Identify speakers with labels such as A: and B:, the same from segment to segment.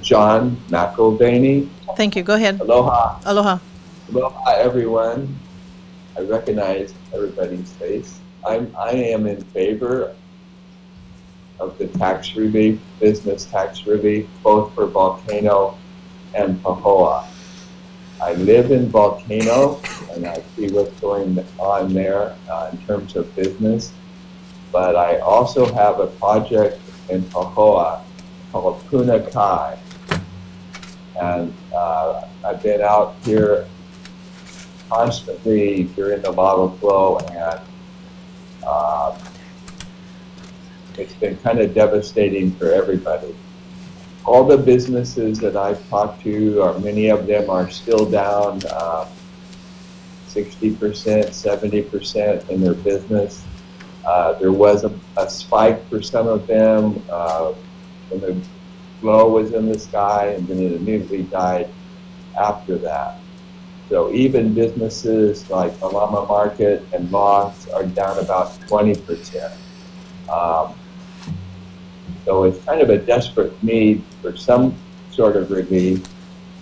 A: John McElvaney.
B: Thank you. Go ahead.
A: Aloha.
B: Aloha.
A: Aloha, everyone. I recognize everybody's face. I am in favor of the tax relief, business tax relief, both for Volcano and Pahoa. I live in Volcano, and I see what's going on there in terms of business. But I also have a project in Pahoa called Puna Kai. And I've been out here constantly during the lava flow, and it's been kind of devastating for everybody. All the businesses that I've talked to, or many of them, are still down 60%, 70% in their business. There was a spike for some of them when the glow was in the sky, and then it immediately died after that. So even businesses like the Llama Market and Moss are down about 20%. So it's kind of a desperate need for some sort of relief.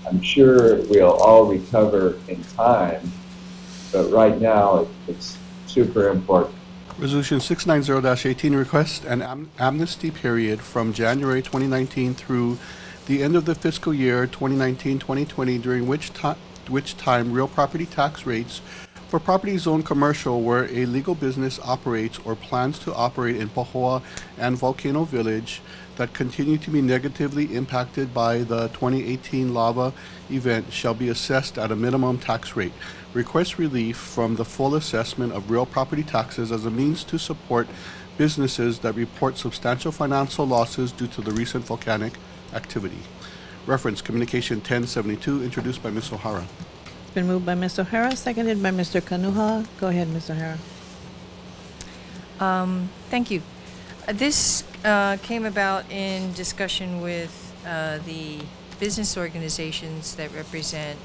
A: I'm sure we'll all recover in time, but right now it's super important.
C: Resolution 690-18 requests an amnesty period from January 2019 through the end of the fiscal year 2019-2020, during which time real property tax rates for property zoned commercial where a legal business operates or plans to operate in Pahoa and Volcano Village that continue to be negatively impacted by the 2018 lava event shall be assessed at a minimum tax rate. Request relief from the full assessment of real property taxes as a means to support businesses that report substantial financial losses due to the recent volcanic activity. Reference Communication 1072, introduced by Ms. O'Hara.
B: It's been moved by Ms. O'Hara, seconded by Mr. Kanuha. Go ahead, Ms. O'Hara.
D: Thank you. This came about in discussion with the business organizations that represent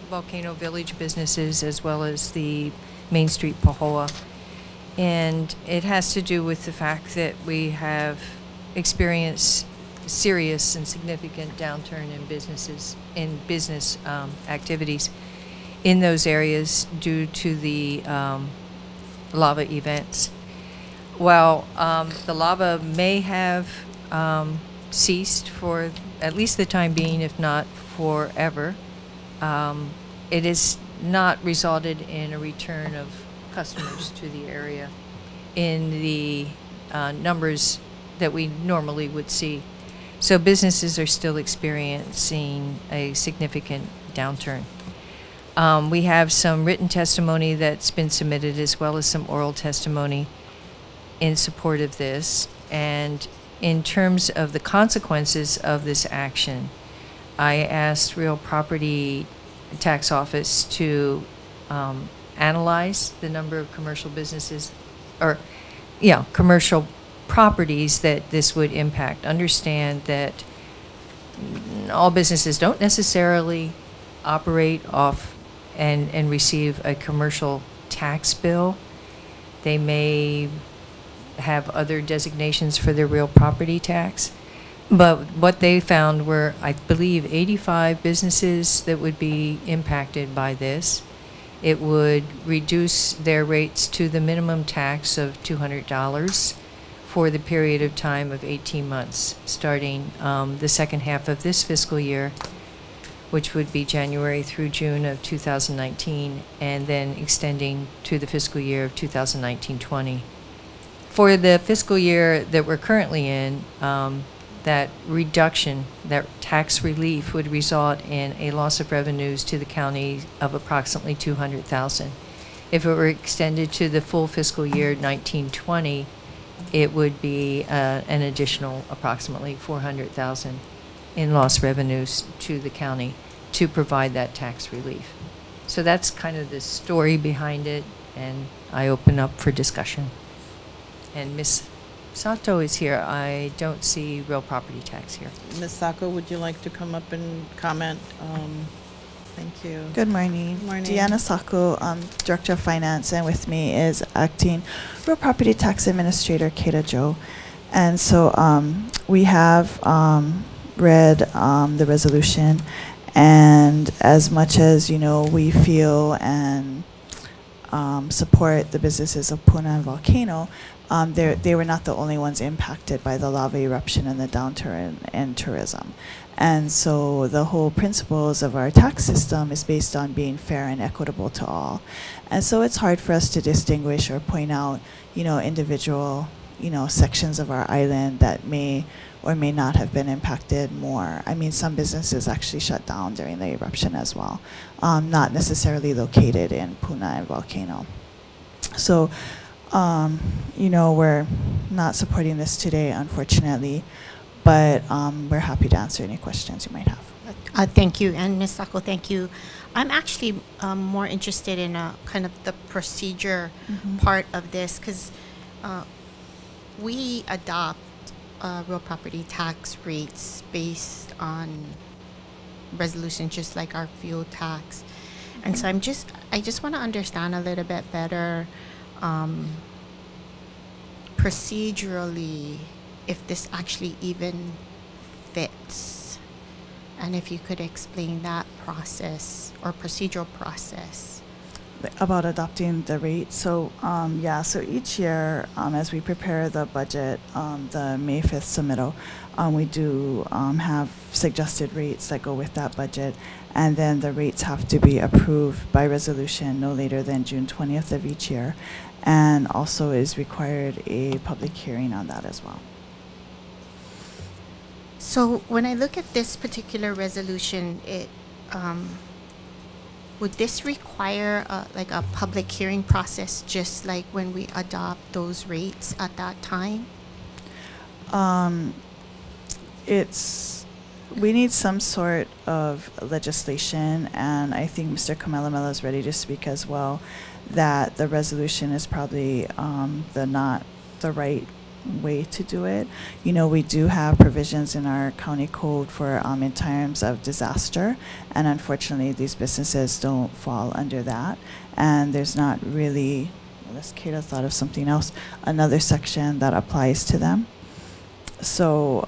D: Volcano Village businesses as well as the Main Street Pahoa. And it has to do with the fact that we have experienced serious and significant downturn in business activities in those areas due to the lava events. While the lava may have ceased for at least the time being, if not forever, it has not resulted in a return of customers to the area in the numbers that we normally would see. So businesses are still experiencing a significant downturn. We have some written testimony that's been submitted as well as some oral testimony in support of this. And in terms of the consequences of this action, I asked Real Property Tax Office to analyze the number of commercial businesses, or commercial properties that this would impact. Understand that all businesses don't necessarily operate off and receive a commercial tax bill. They may have other designations for their real property tax. But what they found were, I believe, 85 businesses that would be impacted by this. It would reduce their rates to the minimum tax of $200 for the period of time of 18 months, starting the second half of this fiscal year, which would be January through June of 2019, and then extending to the fiscal year of 2019-20. For the fiscal year that we're currently in, that reduction, that tax relief would result in a loss of revenues to the county of approximately $200,000. If it were extended to the full fiscal year 19-20, it would be an additional approximately $400,000 in lost revenues to the county to provide that tax relief. So that's kind of the story behind it, and I open up for discussion. And Ms. Sato is here. I don't see real property tax here.
B: Ms. Sako, would you like to come up and comment? Thank you.
E: Good morning.
B: Morning.
E: Deanna Sako, Director of Finance, and with me is Acting Real Property Tax Administrator Kata Joe. And so we have read the resolution, and as much as, we feel and support the businesses of Puna and Volcano, they were not the only ones impacted by the lava eruption and the downturn in tourism. And so the whole principles of our tax system is based on being fair and equitable to all. And so it's hard for us to distinguish or point out, individual, sections of our island that may or may not have been impacted more. I mean, some businesses actually shut down during the eruption as well, not necessarily located in Puna and Volcano. So, we're not supporting this today, unfortunately, but we're happy to answer any questions you might have.
F: Thank you, and Ms. Sacco, thank you. I'm actually more interested in kind of the procedure part of this, because we adopt real property tax rates based on resolution, just like our fuel tax. And so I just want to understand a little bit better procedurally if this actually even fits, and if you could explain that process or procedural process.
E: About adopting the rate. So, so each year, as we prepare the budget, the May 5th submittal, we do have suggested rates that go with that budget, and then the rates have to be approved by resolution no later than June 20th of each year, and also is required a public hearing on that as well.
F: So when I look at this particular resolution, it would this require like a public hearing process, just like when we adopt those rates at that time?
E: We need some sort of legislation, and I think Mr. Kamelamela is ready to speak as well, that the resolution is probably not the right way to do it. We do have provisions in our county code for in terms of disaster, and unfortunately these businesses don't fall under that, and there's not really, unless Kata thought of something else, another section that applies to them. So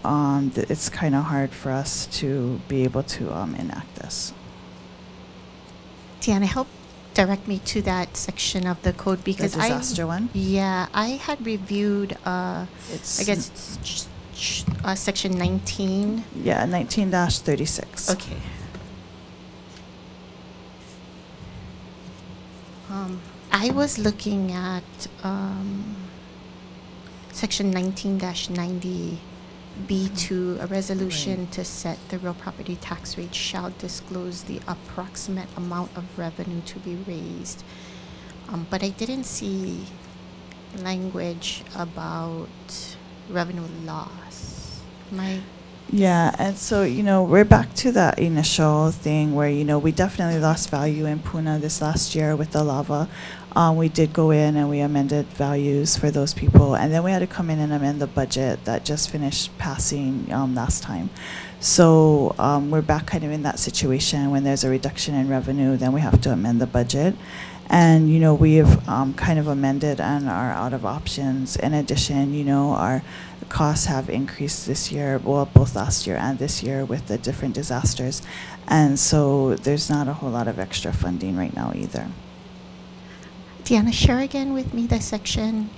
E: it's kind of hard for us to be able to enact this.
F: Tiana, help direct me to that section of the code, because
E: the disaster one?
F: Yeah, I had reviewed, I guess it's section 19.
E: Yeah, 19-36.
F: Okay. I was looking at section 19-90 B2, a resolution to set the real property tax rate shall disclose the approximate amount of revenue to be raised. But I didn't see language about revenue loss.
E: Yeah, and so, we're back to that initial thing where, we definitely lost value in Puna this last year with the lava. We did go in and we amended values for those people, and then we had to come in and amend the budget that just finished passing last time. So we're back kind of in that situation when there's a reduction in revenue, then we have to amend the budget. And, we have kind of amended and are out of options. In addition, our costs have increased this year, well, both last year and this year with the different disasters. And so there's not a whole lot of extra funding right now either.
F: Deanna, share again with me the section.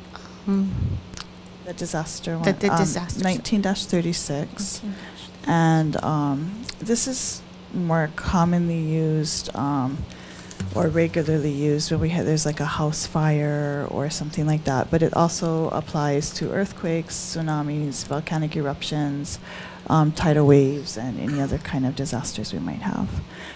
E: The disaster one.
F: The disaster.
E: 19-36. And this is more commonly used or regularly used when there's like a house fire or something like that. But it also applies to earthquakes, tsunamis, volcanic eruptions, tidal waves, and any other kind of disasters we might have.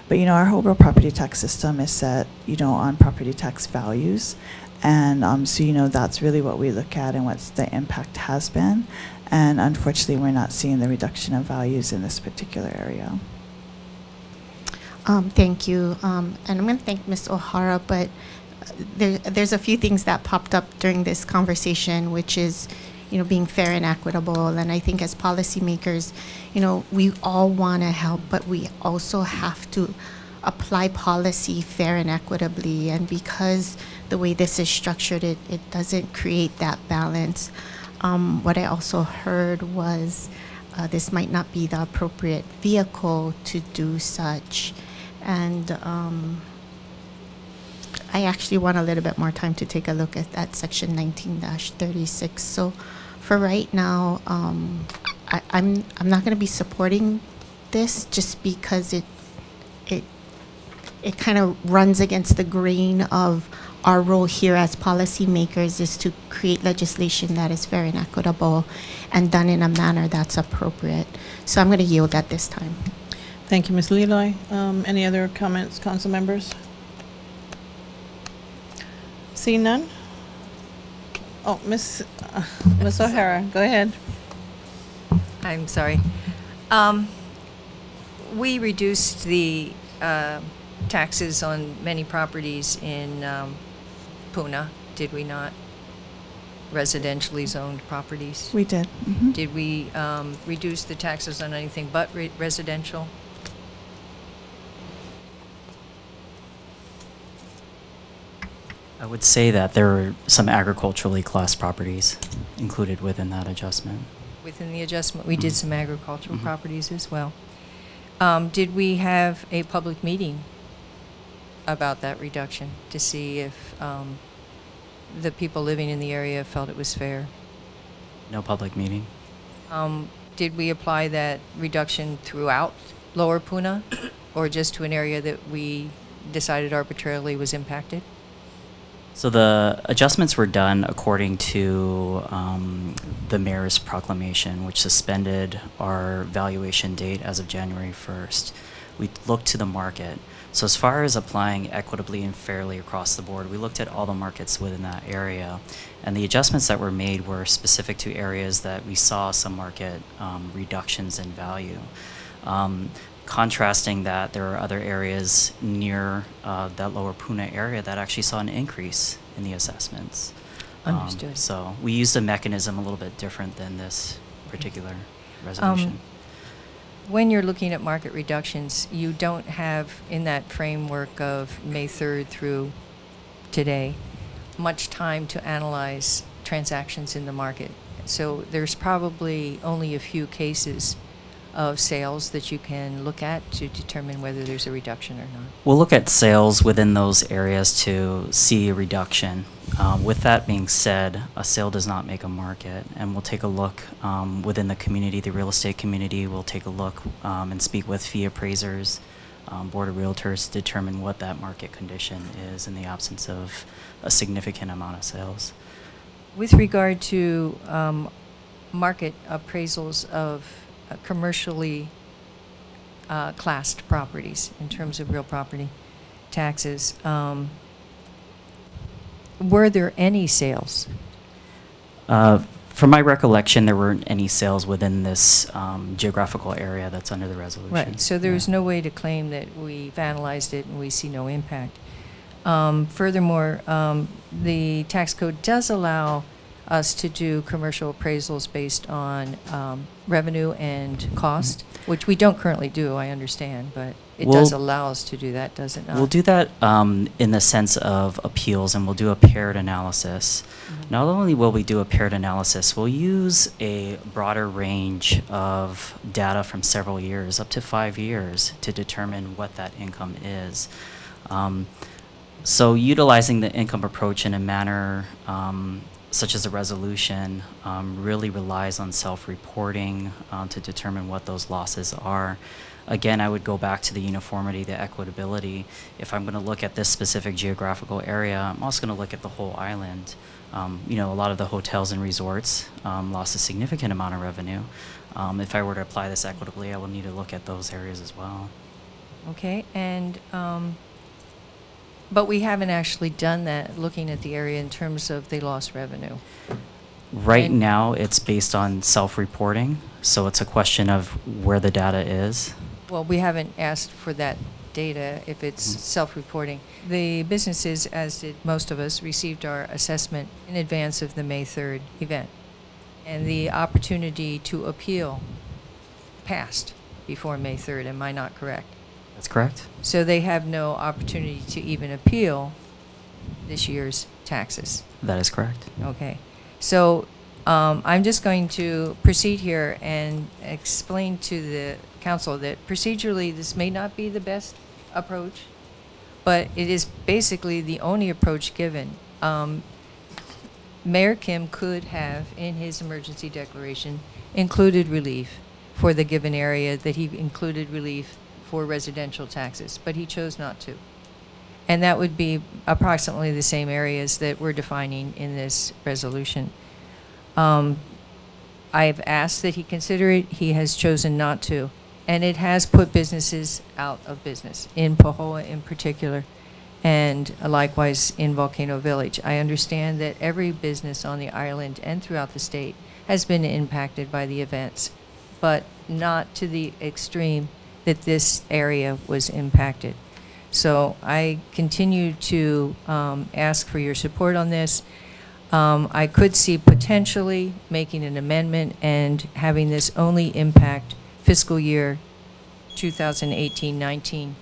E: But our whole real property tax system is set, on property tax values, and so that's really what we look at and what the impact has been. And unfortunately, we're not seeing the reduction of values in this particular area.
F: Thank you, and I'm going to thank Ms. O'Hara, but there's a few things that popped up during this conversation, which is, being fair and equitable. And I think as policymakers, we all want to help, but we also have to apply policy fair and equitably. And because the way this is structured, it doesn't create that balance. What I also heard was this might not be the appropriate vehicle to do such. And I actually want a little bit more time to take a look at that section 19-36. So for right now, I'm not going to be supporting this just because it kind of runs against the grain of our role here as policymakers is to create legislation that is fair and equitable and done in a manner that's appropriate. So I'm going to yield at this time.
B: Thank you, Ms. Leloy. Any other comments, council members? Seeing none? Oh, Ms. O'Hara, go ahead.
D: I'm sorry. We reduced the taxes on many properties in Puna, did we not? Residentially zoned properties.
E: We did. Mhm.
D: Did we reduce the taxes on anything but residential?
G: I would say that there were some agriculturally classed properties included within that adjustment.
D: Within the adjustment, we did some agricultural
G: Mhm.
D: properties as well. Did we have a public meeting about that reduction to see if the people living in the area felt it was fair?
G: No public meeting.
D: Did we apply that reduction throughout Lower Puna or just to an area that we decided arbitrarily was impacted?
G: So the adjustments were done according to the mayor's proclamation, which suspended our valuation date as of January 1st. We looked to the market. So as far as applying equitably and fairly across the board, we looked at all the markets within that area. And the adjustments that were made were specific to areas that we saw some market reductions in value. Contrasting that, there are other areas near that Lower Puna area that actually saw an increase in the assessments.
D: Understood.
G: So we used a mechanism a little bit different than this particular resolution.
D: When you're looking at market reductions, you don't have in that framework of May 3rd through today much time to analyze transactions in the market. So there's probably only a few cases of sales that you can look at to determine whether there's a reduction or not.
G: We'll look at sales within those areas to see a reduction. With that being said, a sale does not make a market, and we'll take a look within the community, the real estate community. We'll take a look and speak with fee appraisers, board of realtors to determine what that market condition is in the absence of a significant amount of sales.
D: With regard to market appraisals of commercially classed properties in terms of real property taxes, were there any sales?
G: From my recollection, there weren't any sales within this geographical area that's under the resolution.
D: Right, so there's
G: Yeah.
D: no way to claim that we've analyzed it and we see no impact. Furthermore, the tax code does allow us to do commercial appraisals based on revenue and cost, which we don't currently do, I understand, but it does allow us to do that, does it not?
G: We'll do that in the sense of appeals, and we'll do a paired analysis.
D: Mhm.
G: Not only will we do a paired analysis, we'll use a broader range of data from several years, up to 5 years, to determine what that income is. So utilizing the income approach in a manner such as a resolution really relies on self-reporting to determine what those losses are. Again, I would go back to the uniformity, the equitability. If I'm going to look at this specific geographical area, I'm also going to look at the whole island. You know, a lot of the hotels and resorts lost a significant amount of revenue. If I were to apply this equitably, I will need to look at those areas as well.
D: Okay, and but we haven't actually done that, looking at the area in terms of the lost revenue.
G: Right
D: And-
G: now, it's based on self-reporting, so it's a question of where the data is.
D: Well, we haven't asked for that data if it's
G: Mhm.
D: self-reporting. The businesses, as did most of us, received our assessment in advance of the May 3rd event. And the opportunity to appeal passed before May 3rd, am I not correct?
G: That's correct.
D: So they have no opportunity to even appeal this year's taxes.
G: That is correct.
D: Okay. So I'm just going to proceed here and explain to the council that procedurally this may not be the best approach, but it is basically the only approach given. Mayor Kim could have, in his emergency declaration, included relief for the given area, that he included relief for residential taxes, but he chose not to. And that would be approximately the same areas that we're defining in this resolution. I've asked that he consider it. He has chosen not to. And it has put businesses out of business, in Pahoa in particular, and likewise in Volcano Village. I understand that every business on the island and throughout the state has been impacted by the events, but not to the extreme that this area was impacted. So I continue to ask for your support on this. I could see potentially making an amendment and having this only impact fiscal year 2018-19,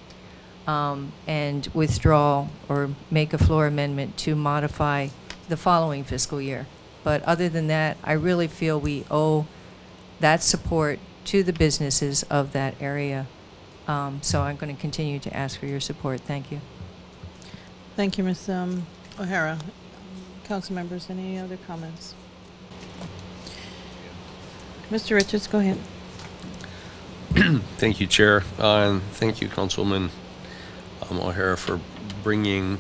D: and withdraw or make a floor amendment to modify the following fiscal year. But other than that, I really feel we owe that support to the businesses of that area. So I'm going to continue to ask for your support. Thank you.
B: Thank you, Ms. O'Hara. Council members, any other comments? Mr. Richards, go ahead.
H: Thank you, Chair, and thank you, Councilman O'Hara, for bringing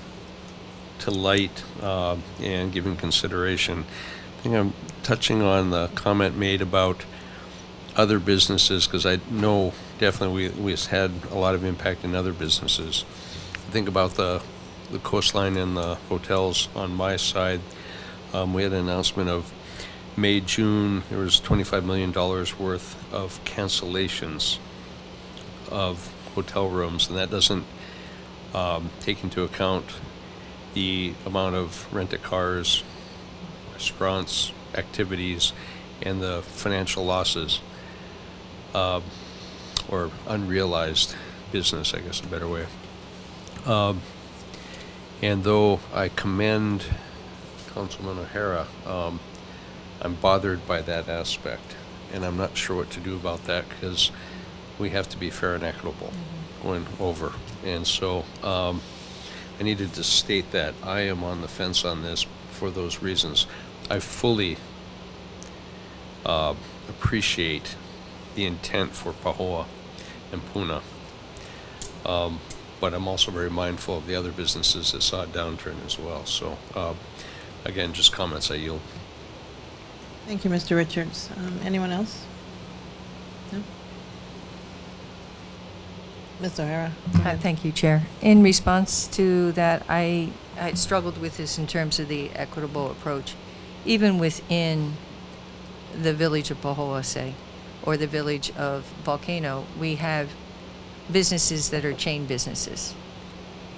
H: to light and giving consideration. I think I'm touching on the comment made about other businesses, because I know definitely we had a lot of impact in other businesses. Think about the coastline and the hotels on my side. We had an announcement of May, June, there was $25 million worth of cancellations of hotel rooms, and that doesn't take into account the amount of rent-a-cars, restaurants, activities, and the financial losses, or unrealized business, I guess a better way. And though I commend Councilman O'Hara, I'm bothered by that aspect, and I'm not sure what to do about that, because we have to be fair and equitable going over. And so I needed to state that I am on the fence on this for those reasons. I fully appreciate the intent for Pahoa and Puna, but I'm also very mindful of the other businesses that saw a downturn as well. So again, just comments. I yield.
B: Thank you, Mr. Richards. Anyone else? No? Ms. O'Hara. go ahead.
D: Thank you, Chair. In response to that, I struggled with this in terms of the equitable approach. Even within the village of Pahoa, say, or the village of Volcano, we have businesses that are chain businesses.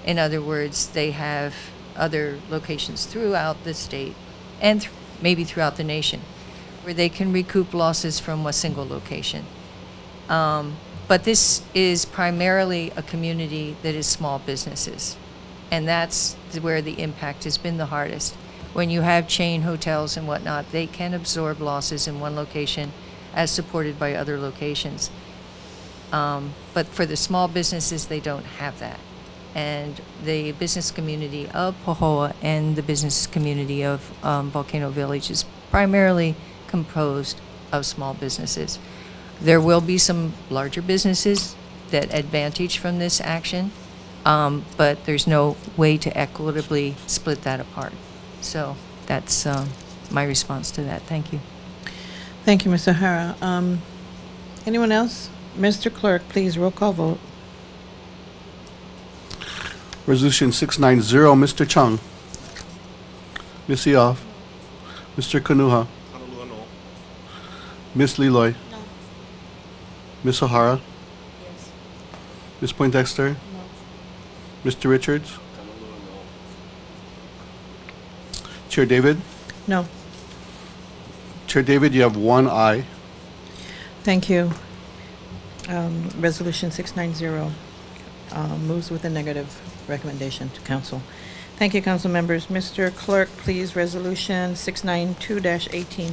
D: In other words, they have other locations throughout the state and maybe throughout the nation where they can recoup losses from a single location. But this is primarily a community that is small businesses, and that's where the impact has been the hardest. When you have chain hotels and whatnot, they can absorb losses in one location as supported by other locations. But for the small businesses, they don't have that. And the business community of Pahoa and the business community of Volcano Village is primarily composed of small businesses. There will be some larger businesses that advantage from this action, but there's no way to equitably split that apart. So that's my response to that. Thank you.
B: Thank you, Ms. O'Hara. Anyone else? Mr. Clerk, please, roll call vote.
C: Resolution 690, Mr. Chung. Ms. Eoff. Mr. Kanuha. Ms. Liloy.
F: No.
C: Ms. O'Hara.
F: Yes.
C: Ms. Poindexter.
F: No.
C: Mr. Richards. Chair David.
B: No.
C: Chair David, you have one aye.
B: Thank you. Resolution 690 moves with a negative recommendation to council. Thank you, council members. Mr. Clerk, please, resolution 692-18.